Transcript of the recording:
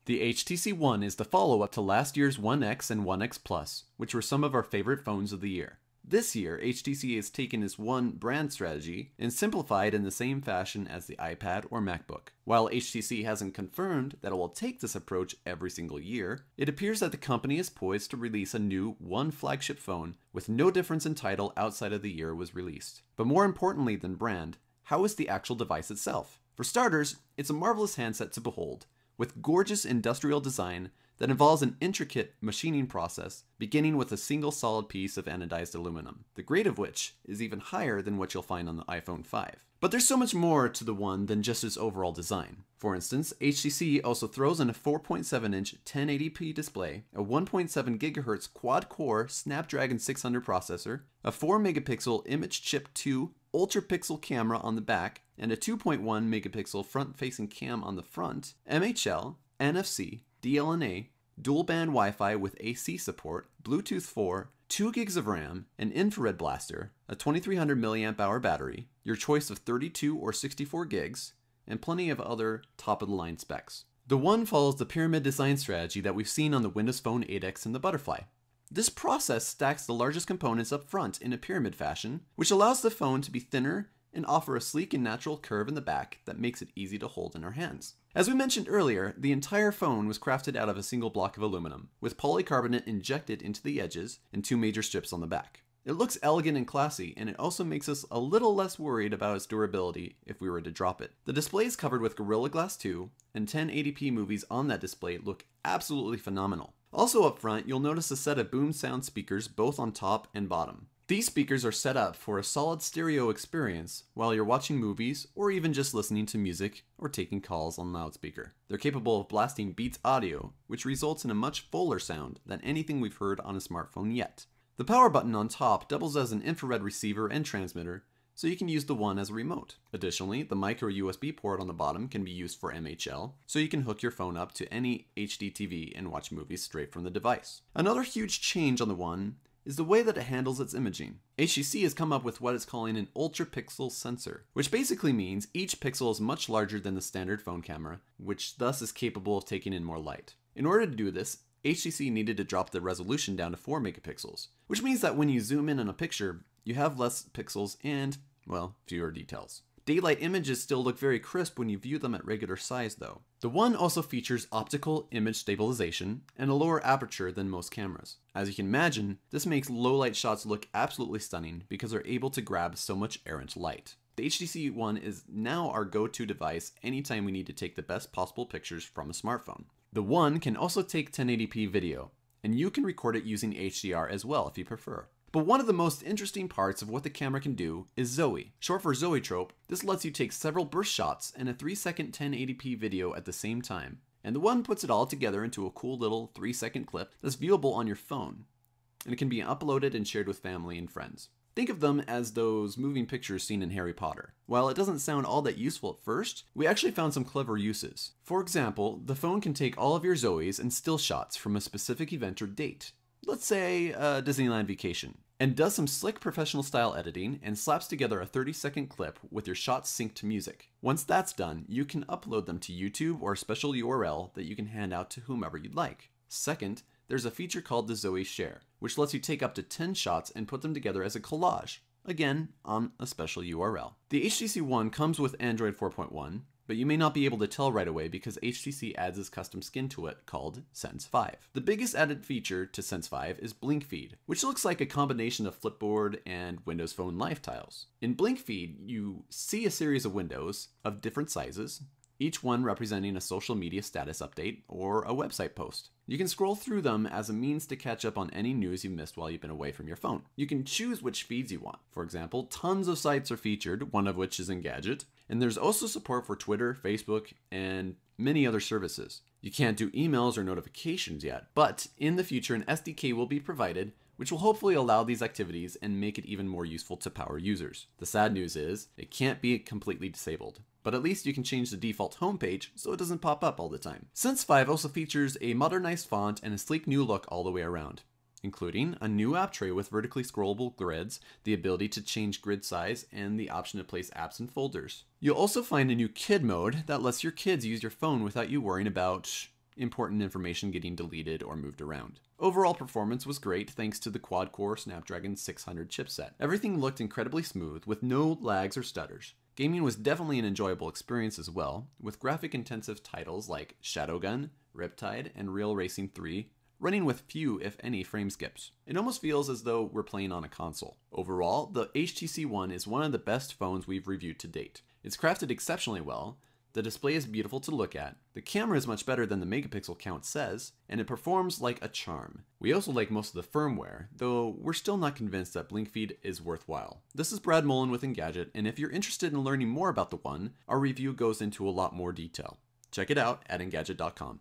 The HTC One is the follow-up to last year's One X and One X Plus, which were some of our favorite phones of the year. This year, HTC has taken its One brand strategy and simplified in the same fashion as the iPad or MacBook. While HTC hasn't confirmed that it will take this approach every single year, it appears that the company is poised to release a new One flagship phone with no difference in title outside of the year it was released. But more importantly than brand, how is the actual device itself? For starters, it's a marvelous handset to behold, with gorgeous industrial design that involves an intricate machining process beginning with a single solid piece of anodized aluminum, the grade of which is even higher than what you'll find on the iPhone 5. But there's so much more to the One than just its overall design. For instance, HTC also throws in a 4.7-inch 1080p display, a 1.7 GHz quad-core Snapdragon 600 processor, a 4-megapixel Image Chip 2 ultra-pixel camera on the back, and a 2.1 megapixel front-facing cam on the front, MHL, NFC, DLNA, dual-band Wi-Fi with AC support, Bluetooth 4, 2 gigs of RAM, an infrared blaster, a 2300 mAh battery, your choice of 32 or 64 gigs, and plenty of other top-of-the-line specs. The One follows the pyramid design strategy that we've seen on the Windows Phone 8X and the Butterfly. This process stacks the largest components up front in a pyramid fashion, which allows the phone to be thinner and offer a sleek and natural curve in the back that makes it easy to hold in our hands. As we mentioned earlier, the entire phone was crafted out of a single block of aluminum, with polycarbonate injected into the edges and 2 major strips on the back. It looks elegant and classy, and it also makes us a little less worried about its durability if we were to drop it. The display is covered with Gorilla Glass 2, and 1080p movies on that display look absolutely phenomenal. Also up front, you'll notice a set of boom sound speakers both on top and bottom. These speakers are set up for a solid stereo experience while you're watching movies or even just listening to music or taking calls on loudspeaker. They're capable of blasting Beats audio, which results in a much fuller sound than anything we've heard on a smartphone yet. The power button on top doubles as an infrared receiver and transmitter, so you can use the One as a remote. Additionally, the micro USB port on the bottom can be used for MHL, so you can hook your phone up to any HD TV and watch movies straight from the device. Another huge change on the One is the way that it handles its imaging. HTC has come up with what it's calling an ultra-pixel sensor, which basically means each pixel is much larger than the standard phone camera, which thus is capable of taking in more light. In order to do this, HTC needed to drop the resolution down to 4 megapixels, which means that when you zoom in on a picture, you have less pixels and, well, fewer details. Daylight images still look very crisp when you view them at regular size though. The One also features optical image stabilization and a lower aperture than most cameras. As you can imagine, this makes low light shots look absolutely stunning because they're able to grab so much errant light. The HTC One is now our go-to device anytime we need to take the best possible pictures from a smartphone. The One can also take 1080p video, and you can record it using HDR as well if you prefer. But one of the most interesting parts of what the camera can do is Zoe. Short for zoetrope, this lets you take several burst shots and a 3-second 1080p video at the same time. And the One puts it all together into a cool little 3-second clip that's viewable on your phone. And it can be uploaded and shared with family and friends. Think of them as those moving pictures seen in Harry Potter. While it doesn't sound all that useful at first, we actually found some clever uses. For example, the phone can take all of your Zoes and still shots from a specific event or date. Let's say a Disneyland vacation, and does some slick professional style editing and slaps together a 30-second clip with your shots synced to music. Once that's done, you can upload them to YouTube or a special URL that you can hand out to whomever you'd like. Second, there's a feature called the Zoe Share, which lets you take up to 10 shots and put them together as a collage, again on a special URL. The HTC One comes with Android 4.1, but you may not be able to tell right away because HTC adds its custom skin to it called Sense 5. The biggest added feature to Sense 5 is Blink Feed, which looks like a combination of Flipboard and Windows Phone Live tiles. In Blink Feed, you see a series of windows of different sizes, each one representing a social media status update or a website post. You can scroll through them as a means to catch up on any news you missed while you've been away from your phone. You can choose which feeds you want. For example, tons of sites are featured, one of which is Engadget, and there's also support for Twitter, Facebook, and many other services. You can't do emails or notifications yet, but in the future an SDK will be provided which will hopefully allow these activities and make it even more useful to power users. The sad news is, it can't be completely disabled, but at least you can change the default homepage so it doesn't pop up all the time. Sense 5 also features a modernized font and a sleek new look all the way around, including a new app tray with vertically scrollable grids, the ability to change grid size, and the option to place apps in folders. You'll also find a new kid mode that lets your kids use your phone without you worrying about important information getting deleted or moved around. Overall performance was great thanks to the quad-core Snapdragon 600 chipset. Everything looked incredibly smooth with no lags or stutters. Gaming was definitely an enjoyable experience as well, with graphic-intensive titles like Shadowgun, Riptide, and Real Racing 3 running with few, if any, frame skips. It almost feels as though we're playing on a console. Overall, the HTC One is one of the best phones we've reviewed to date. It's crafted exceptionally well, the display is beautiful to look at, the camera is much better than the megapixel count says, and it performs like a charm. We also like most of the firmware, though we're still not convinced that blink feed is worthwhile. This is Brad Mullen with Engadget, and if you're interested in learning more about the One, our review goes into a lot more detail. Check it out at Engadget.com.